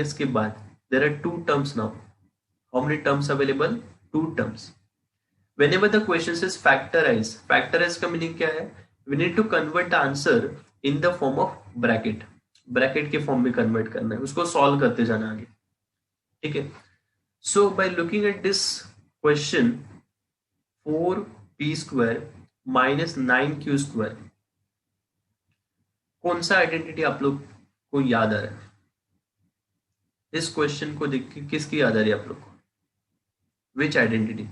Minus के बाद there are two terms now. How many terms available? Two terms. Whenever the question says factorize का मीनिंग क्या है? We need to convert the answer in the form of bracket. Bracket के form में convert करना है, उसको सॉल्व करते जाना आगे. ठीक है. So by looking at this question 4p² minus 9q², कौन सा आइडेंटिटी आप लोग को याद आ रहा है? इस क्वेश्चन को देख के किसकी याद आ रही है आप लोग को? विच आइडेंटिटी?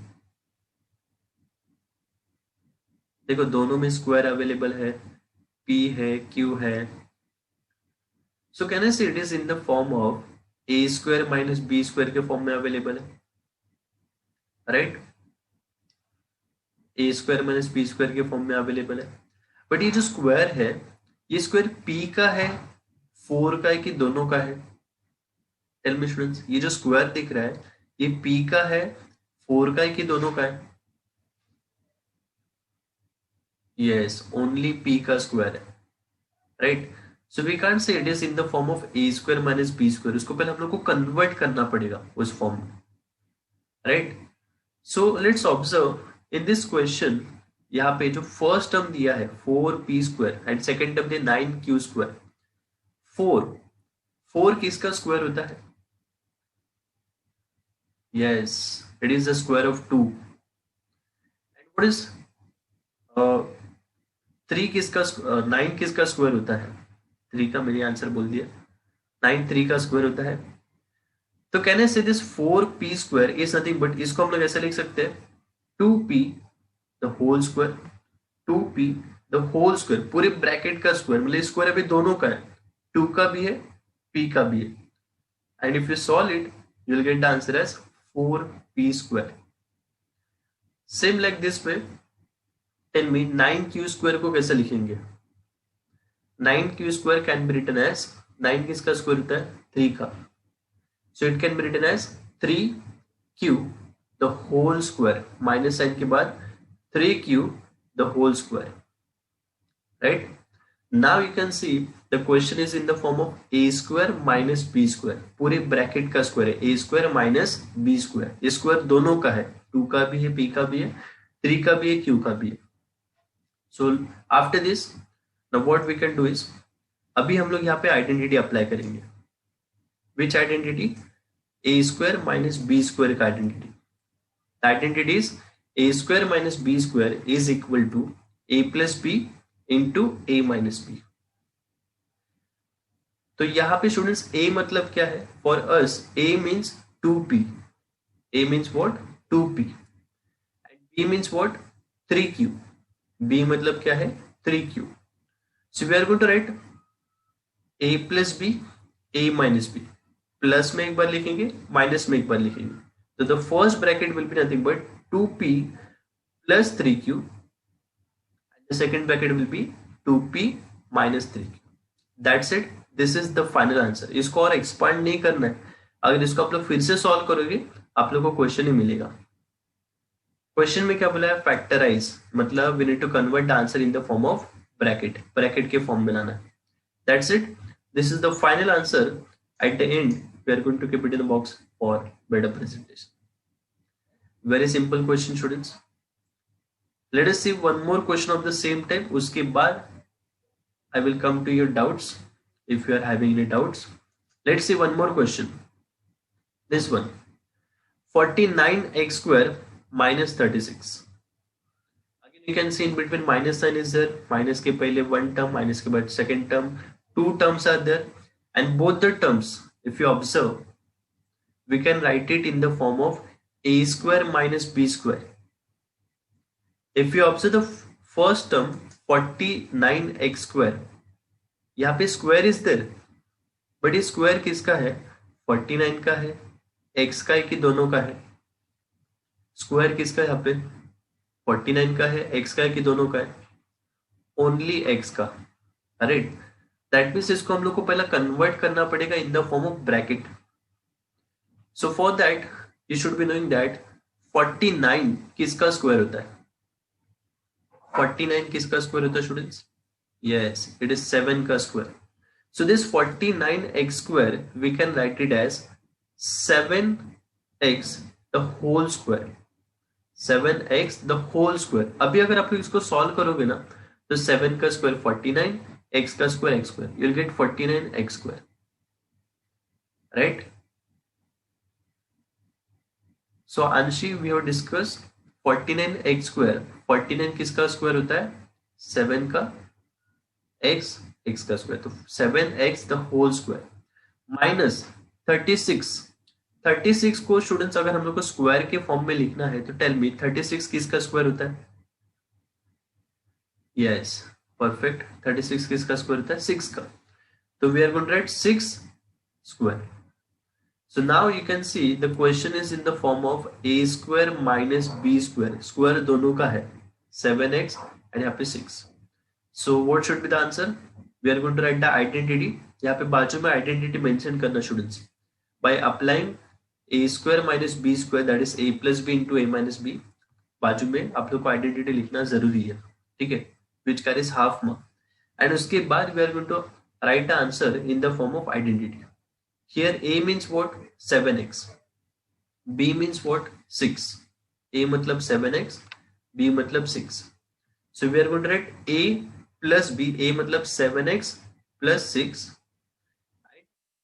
देखो दोनों में स्क्वायर अवेलेबल है, p है, q है. सो कैन आई से it is in the form of a² minus b² के फॉर्म में अवेलेबल है, राइट? a² माइनस b² के फॉर्म में अवेलेबल है. बट ये जो स्क्वायर है, ये स्क्वायर p का है, 4 का है कि दोनों का है? टेल मी स्टूडेंट्स, ये जो स्क्वायर दिख रहा है ये p का है, 4 का है कि दोनों का है? Yes, only p का स्क्वायर है, right? So we can't say it is in the form of a² minus b². उसको पहले हम लोग को कन्वर्ट करना पड़ेगा उस फॉर्म में, right? So let's observe in this question, यहाँ पे जो फर्स्ट टर्म दिया है 4p² एंड सेकेंड टर्म दिया 9q². 4 किसका स्क्वायर होता है? Yes, it is the square of 2. And what is 3 किसका 9 किसका स्क्वायर होता है? 3 का मैंने आंसर बोल दिया, 9 3 का स्क्वायर होता है. तो कैन आई से this 4p² is nothing but, इसको हम लोग ऐसे लिख सकते हैं 2p the whole square, 2p the whole square, पूरे ब्रैकेट का स्क्वायर. मतलब स्क्वायर अभी दोनों का है, 2 का भी है, p का भी है. And if you solve it you will get the answer as 4p². Same like this way, tell me 9q² को कैसे लिखेंगे? 9q² can be written as, 9 किसका स्क्वायर होता है? 3 का. So it can be written as 3q the whole square, minus sign के बाद 3q the whole square, right? Now you can see the question is in the form of a² minus b². पूरे bracket का square है, a² minus b². ये square दोनों का है, 2 का भी है, p का भी है, 3 का भी है, q का भी है. So after this now what we can do is, अभी हम लोग यहाँ पे आइडेंटिटी अप्लाई करेंगे. विच आइडेंटिटी? a² माइनस b² का identity. Identity is a² minus b² is equal to a plus b into a minus b. तो यहाँ पे स्टूडेंट्स a मतलब क्या है? For us a means 2p. a means what? 2p. And b means what? 3q. b मतलब क्या है? 3q. So we are going to write a plus b, a minus b. Plus में एक बार लिखेंगे, minus में एक बार लिखेंगे. तो the first bracket will be nothing but 2p plus 3q. And the second bracket will be 2p minus 3q. That's it. This is the final answer. इसको और expand नहीं करना है. अगर इसको आप लोग फिर से सॉल्व करोगे आप लोग को क्वेश्चन ही मिलेगा. क्वेश्चन में क्या बोला है? फैक्टराइज, मतलब we need to convert the answer in the form of bracket. Bracket के फॉर्म में लाना है. That's it. This is the final answer. At the end we are going to keep it in the box for better presentation. Very simple question students. Let us see one more question of the same type. उसके बाद I will come to your doubts if you are having any doubts. Let's see one more question. This one, 49x² minus 36. Again you can see in between minus sign is there. Minus के पहले one term, minus के बाद second term. Two terms are there, and both the terms, if you observe, we can write it in the form of a² minus b². If you observe the first term 49x², यहाँ पे square is there, but ये square किसका है? 49 का है, x का है कि दोनों का है? स्क्वायर किसका है यहाँ पे? 49 का है, x का है कि दोनों का है? ओनली x का, राइट? दैट मीन्स इसको हम लोग को पहला कन्वर्ट करना पड़ेगा इन the form of bracket. So for that you should be knowing that 49 किसका स्क्वायर होता है? 49 किसका स्क्वायर होता है स्टूडेंट्स? यस, इट इज 7 का square. So this 49x square we can write it as 7x the whole square. 7x the whole square. अभी अगर आप इसको सॉल्व करोगे ना तो 7 का स्क्वायर 49, x का square x square, you'll get 49x square, right? So Anshi, we have discussed 49x square. 49 किसका स्क्वायर होता है? 7 का x, x का स्क्वायर, तो 7x the whole square minus 36. 36 को स्टूडेंट्स अगर हम लोग को स्क्वायर के फॉर्म में लिखना है तो टेल मी 36 किसका स्क्वायर होता है? Yes, perfect. 36 किसका स्क्वायर होता है? 6 का. तो we are going to write 6 square. So now you can see the question is in the form of a square minus b square. Square दोनों का है 7x and यहाँ पे 6. So what should be the answer? We are going to write the identity. यहाँ पे बाजू में identity mention करना students. By applying a square minus b square, that is a plus b into a minus b. बाजू में आप लोग को identity लिखना जरूरी है, ठीक है? Which carries half mark. And उसके बाद we are going to write the answer in the form of identity. Here a means what? 7x. b means what? 6. a मतलब 7x, b मतलब 6. So we are going to write a plus b. a मतलब 7x plus 6.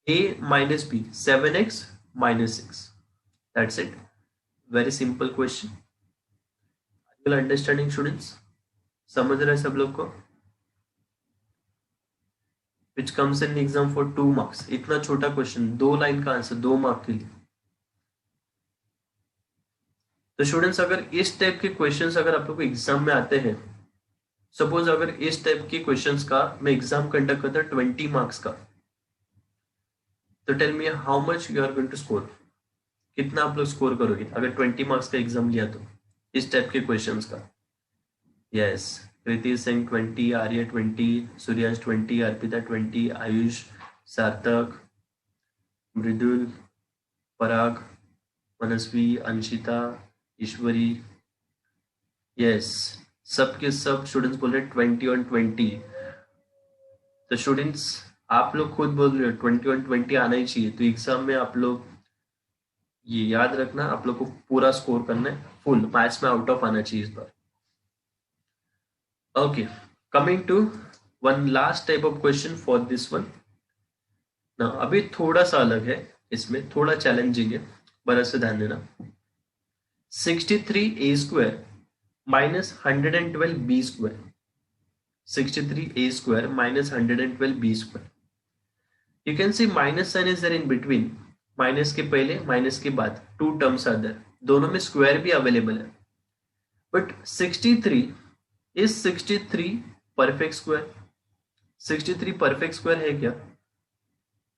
a minus b, 7x minus 6. That's it. Very simple question. Are you understanding students? समझ रहे सब लोग को? Which comes in exam for 2 marks. इतना छोटा question, 2 line का answer 2 mark के लिए. तो स्टूडेंट्स अगर इस टाइप के क्वेश्चंस अगर आप लोग को एग्जाम में आते हैं, सपोज अगर इस टाइप के क्वेश्चंस का मैं एग्जाम कंडक्ट करता हूं 20 मार्क्स का, तो tell me how much you are going to score. कितना आप लोग स्कोर करोगे अगर 20 मार्क्स का एग्जाम लिया तो इस टाइप के क्वेश्चंस का? यस, कृति सिंह 20, आर्य 20, सूर्याश 20, अर्पिता 20, आयुष, सार्थक, मृदुल, पराग, मनस्वी, अंशिता, ईश्वरी. यस, सबके सब स्टूडेंट्स बोल रहे 20 और 20. तो स्टूडेंट्स आप लोग खुद बोल रहे हो 20 और 20 आना ही चाहिए. तो एग्जाम में आप लोग ये याद रखना, आप लोग को पूरा स्कोर करना है, फुल मैथ्स में आउट ऑफ आना चाहिए इस बार. Okay, coming to one last type of question for this one. Now, अभी थोड़ा सा अलग है, इसमें थोड़ा चैलेंजिंग है, बड़ा से ध्यान देना. 63a square minus 112b square. 63a square minus 112b square. You can see minus sign is there in between. Minus के पहले माइनस के बाद 2 टर्म्स आर देयर. दोनों में स्क्वायर भी अवेलेबल है. But 63 is 63 perfect square. 63 perfect square है क्या?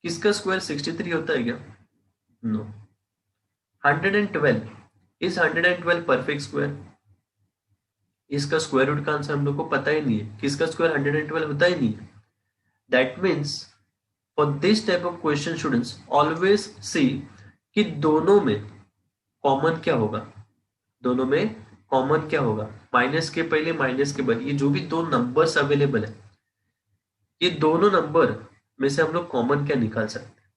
किसका स्क्वायर 63 होता है क्या? नो. 112 is 112 perfect square. इसका स्क्वायर रूट का आंसर हम लोग को पता ही नहीं है. किसका स्क्वायर 112 होता ही नहीं है. That means for this type of question students always see कि दोनों में कॉमन क्या होगा. दोनों में कॉमन क्या होगा? माइनस के पहले माइनस के बाद ये जो भी 2 नंबर्स अवेलेबल है, ये दोनों नंबर में से हम लोग कॉमन क्या निकाल सकते हैं.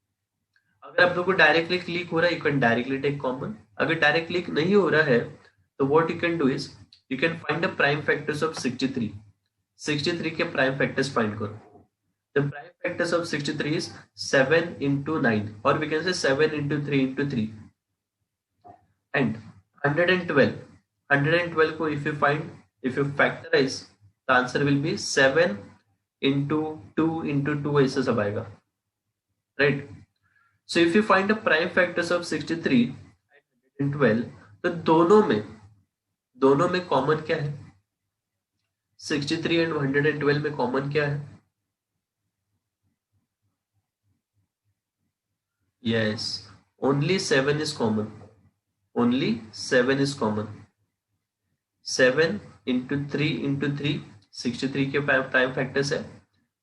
अगर आप लोग को डायरेक्टली क्लिक हो रहा है you can directly take common. अगर डायरेक्ट क्लिक नहीं हो रहा है तो what you can do is you can find the prime factors of 63. 63 के प्राइम फैक्टर्स फाइंड करो. The prime factors of 63 is 7 into 9 और we can say 7 into 3 into 3 and 112 को if you factorize the answer will be 7 into 2 ऐसा सब आएगा, right? So if you find the prime factors of 63 and 112 तो दोनों में common क्या है? 63 and 112 में कॉमन क्या है? Yes, only 7 is common. Only 7 is common. 7 into 3 into 3 63 के प्राइम फैक्टर्स है.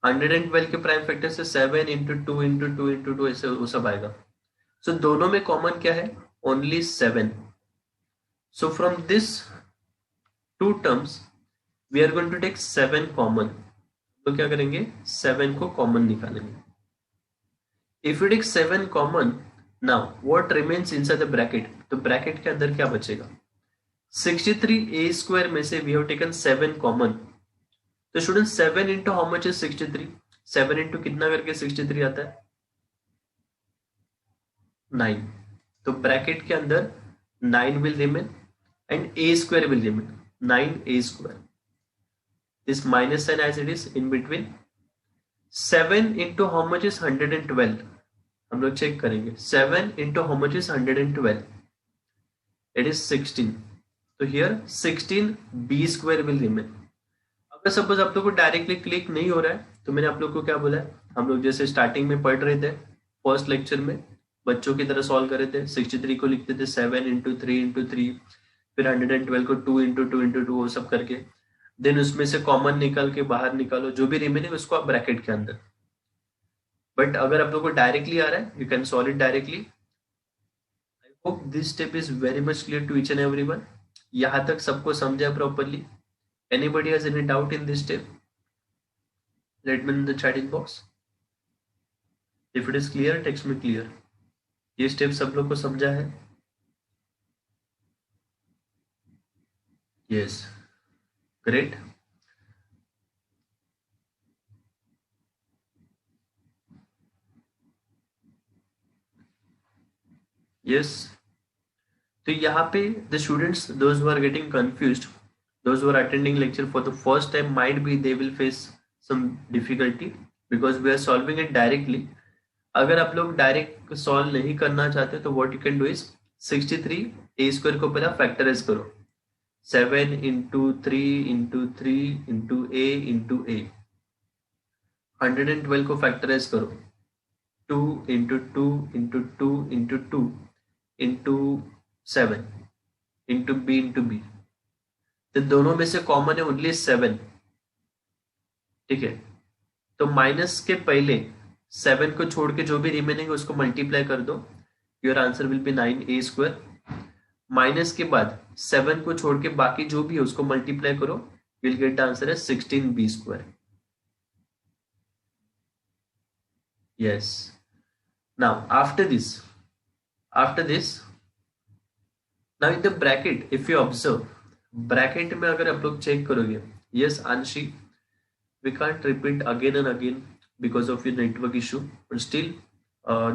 112 के प्राइम फैक्टर्स है 7 into 2 into 2 into 2 ऐसे वो सब आएगा. सो दोनों में कॉमन क्या है? Only 7. So from this 2 terms we are going to take 7 common. तो क्या करेंगे? 7 को कॉमन निकालेंगे. If you take 7 common, now what remains inside the bracket, तो ब्रैकेट के अंदर क्या बचेगा? 63a² में से वी हैव टेकन 7 कॉमन, तो student 7 into how much is 63? 7 into कितना करके 63 आता है? 9। तो ब्रैकेट के अंदर 9 will remain and a² will remain, 9a²। This minus sign as it is in between. 7 into how much is 112, हम लोग चेक करेंगे। 7 into how much is 112, it is 16। तो हियर 16b² विल रिमेन। अगर suppose आप लोग को directly click नहीं हो रहा है, तो मैंने आप लोग को क्या बोला है, हम लोग जैसे स्टार्टिंग में पढ़ रहे थे फर्स्ट लेक्चर में, बच्चों की तरह सॉल्व कर रहे थे। 63 को लिखते थे 7 इंटू 3 इंटू 3, फिर 112 को 2 इंटू 2 इंटू 2, वो सब करके देन उसमें से कॉमन निकाल के बाहर निकालो, जो भी रिमेनिंग उसको आप ब्रैकेट के अंदर। बट अगर आप लोग को डायरेक्टली आ रहा है, you can solve it directly. I hope this step is very much clear to each and everyone. यहाँ तक सबको समझा properly? Anybody has any doubt in this step? Let me in the chatting box. If it is clear, text me clear. ये step सब लोग को समझा है? Yes, great. Yes. तो यहाँ पे the students, those who are getting confused, those who are attending lecture for the first time, might be they will face some difficulty because we are solving it directly. अगर आप लोग direct solve नहीं करना चाहते तो what you can do is 63a² को पहला factorise करो। 7 इंटू 3 इंटू 3 इंटू a 112 को फैक्टराइज करो। 2 into 2 into 2 into 2 into 7 into b, तो दोनों में से कॉमन है ओनली 7। ठीक है, तो माइनस के पहले 7 को छोड़ के जो भी रिमेनिंग है उसको मल्टीप्लाई कर दो, your answer will be 9a²। Minus के बाद 7 को छोड़ के बाकी जो भी है उसको मल्टीप्लाई करो, विल गेट द आंसर है 16b²। yes, now after this now in the bracket, if you observe bracket में अगर आप लोग चेक करोगे, yes Anshi, we can't repeat again and again because of your network issue, but still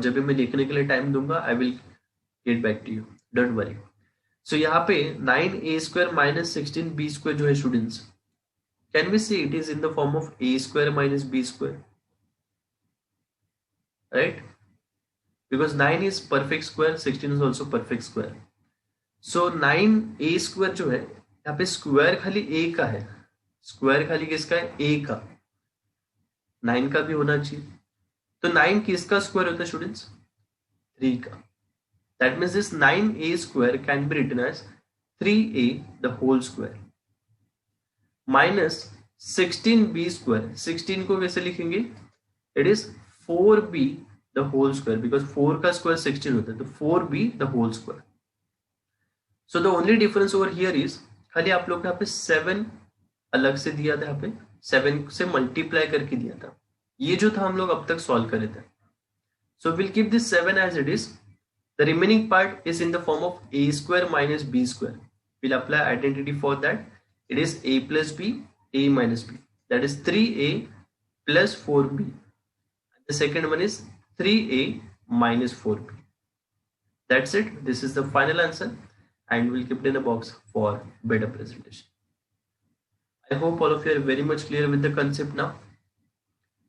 जब भी मैं लिखने के लिए टाइम दूंगा I will get back to you, don't worry. So यहाँ पे 9a² माइनस 16b² जो है students, can we see it is in the form of a² minus b², right? Because 9 is perfect square, 16 is also perfect square. So 9a² जो है, यहाँ पे square खाली a का है, स्क्वायर खाली किसका है? a का। 9 का भी होना चाहिए। तो 9 किसका स्क्वायर होता है स्टूडेंट्स? 3 का। That means this 9a² can be written as 3a the whole square minus 16b²। 16 को कैसे लिखेंगे? It is 4b the whole square, because 4 का स्क्वायर 16 होता है, तो 4b the whole square. So the only difference over here is खाली आप लोग यहाँ पे 7 अलग से दिया था, यहाँ पे 7 से मल्टीप्लाई करके दिया था, ये जो था हम लोग अब तक सॉल्व करे थे। So we'll keep this 7 as it is. The remaining part is in the form of a² minus b². We'll apply identity for that. It is a plus b, a minus b. That is 3a plus 4b. And the second one is 3a minus 4b. That's it. This is the final answer and we'll keep it in a box for better presentation. I hope all of you are very much clear with the concept now.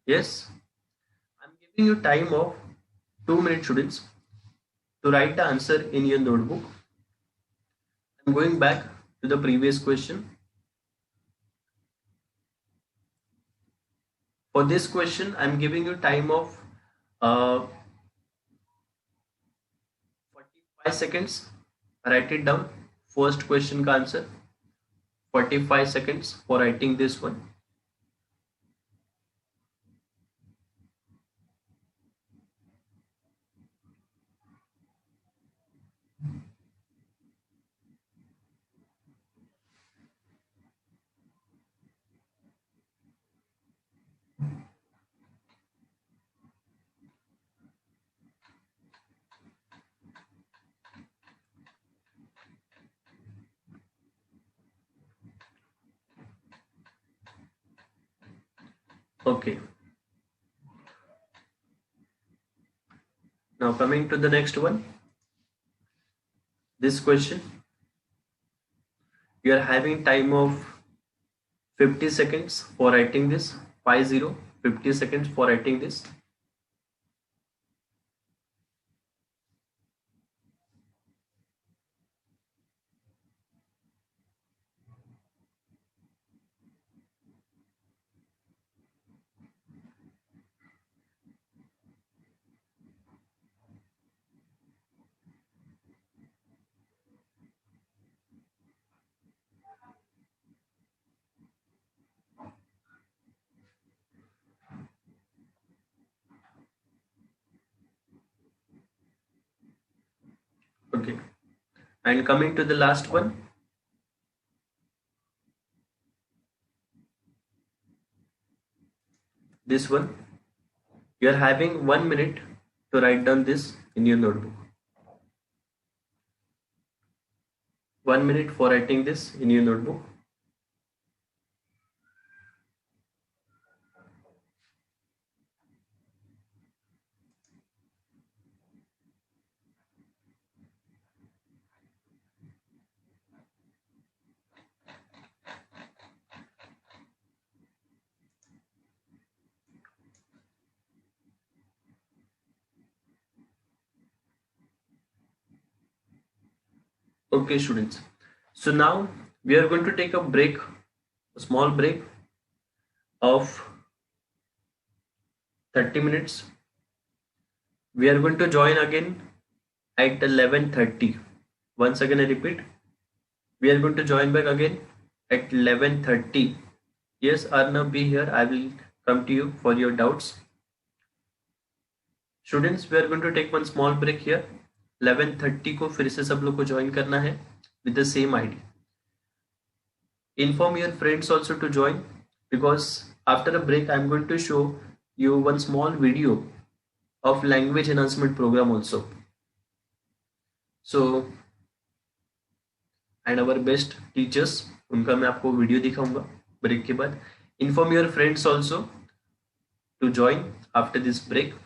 Yes, I'm giving you time of 2 minutes students to write the answer in your notebook. I'm going back to the previous question. For this question, I'm giving you time of 45 seconds. Write it down. First question का answer. 45 seconds for writing this one. Okay. Now coming to the next one. This question, you are having time of 50 seconds for writing this. 50 seconds for writing this. Okay. And coming to the last one. This one, you are having 1 minute to write down this in your notebook. 1 minute for writing this in your notebook. Okay, students. So now we are going to take a break, a small break of 30 minutes. We are going to join again at 11:30. Once again, I repeat, we are going to join back again at 11:30. Yes, Arnav, be here. I will come to you for your doubts. Students, we are going to take one small break here. 11:30 को फिर से सब लोग को join करना है with the same ID. Inform your friends also to join, because after a break I am going to show you one small video of language enhancement program also. So, and our best teachers, उनका मैं आपको video दिखाऊंगा break के बाद. Inform your friends also to join after this break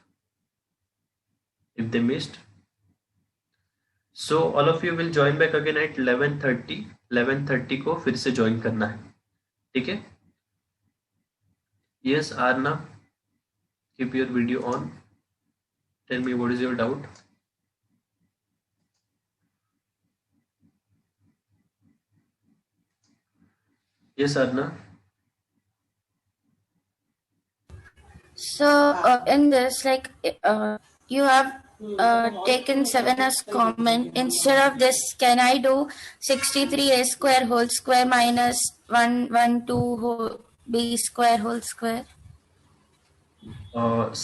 if they missed. So all of you will join back again at 11:30. 11:30 को फिर से join करना है, ठीक है? Yes, Arna, keep your video on. Tell me what is your doubt. Yes, Arna. So in this, like you have taken 7 as common. Instead of this, can I do 63a square whole square minus 112 whole b square whole square?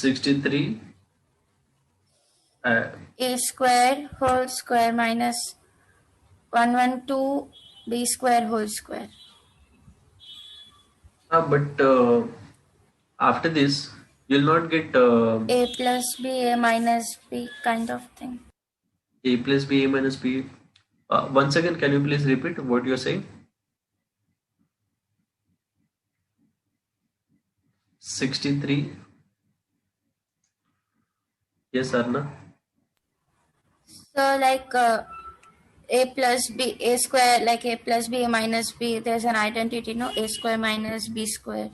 63 a square whole square minus 112 b square whole square. But after this you'll not get a plus b, a minus b kind of thing. a plus b, a minus b. Once again, can you please repeat what you're saying? 63. Yes, Arna. So like a plus b, a square, like a plus b, a minus b, there's an identity, no? A square minus b square.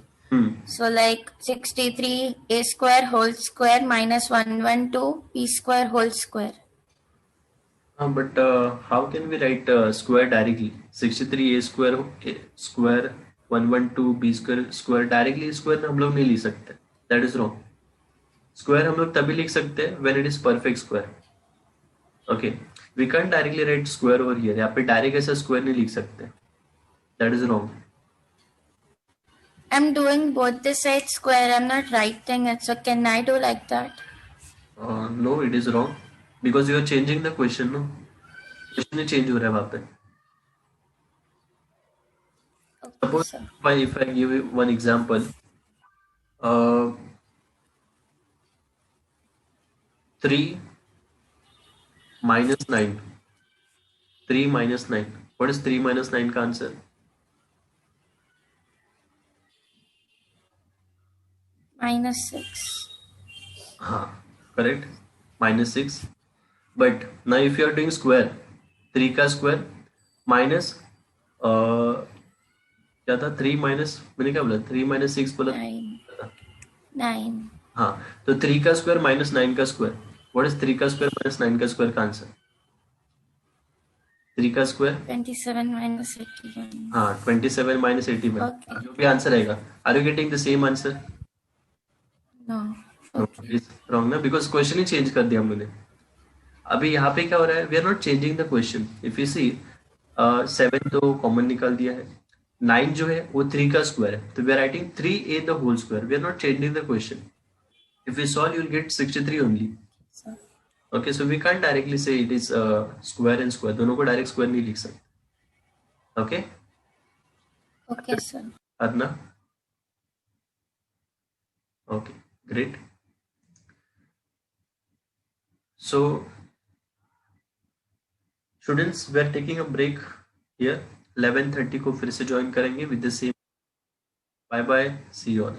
So like 63 a square whole square minus 112 b square whole square. But how can we write square directly? 63 a square 112 b square directly square हम लोग नहीं लिख सकते. That is wrong. Square हम लोग तभी लिख सकते हैं when it is perfect square. Okay, we can't directly write square over here. यहाँ पे डायरेक्ट ऐसा स्क्वायर नहीं लिख सकते. That is wrong. I'm doing both the sides square. I'm not writing it. So can I do like that? No, it is wrong because you are changing the question. No, question change हो रहा है वहाँ पे. Okay, Suppose if I give you one example, 3 minus 9. 3 minus 9. What is 3 minus 9 का answer? -6. हाँ, correct, -6. But now if you are doing square, 3 का square minus क्या था, 3 माइनस, मैंने क्या बोला, 3 माइनस 6 बोला 9. 9. हाँ, तो 3 का स्क्वायर माइनस 9 का स्क्वायर, व्हाट इज 3 का स्क्वायर माइनस 9 का स्क्वायर का आंसर? 3 का स्क्वायर 27 minus 81. हाँ, 27 माइनस 81, Okay. जो भी आंसर आएगा. Are you getting the same answer? No. No, Okay. It's wrong ना, बिकॉज क्वेश्चन ही चेंज कर दिया हमने. अभी यहाँ पे क्या हो रहा है, we are not changing the question. If you see, 7 तो कॉमन निकाल दिया है, 9 जो है वो 3 का स्क्वायर है, तो we are writing 3a the whole square. We are not changing the question. If you solve you will get 63 only. So, okay, so we can't directly say it is square and square, दोनों को direct square नहीं लिख सकते. Okay okay, sir. Adna? Okay, great. So, students, we are taking a break here. 11:30 को फिर से join करेंगे with the same. Bye bye. See you all.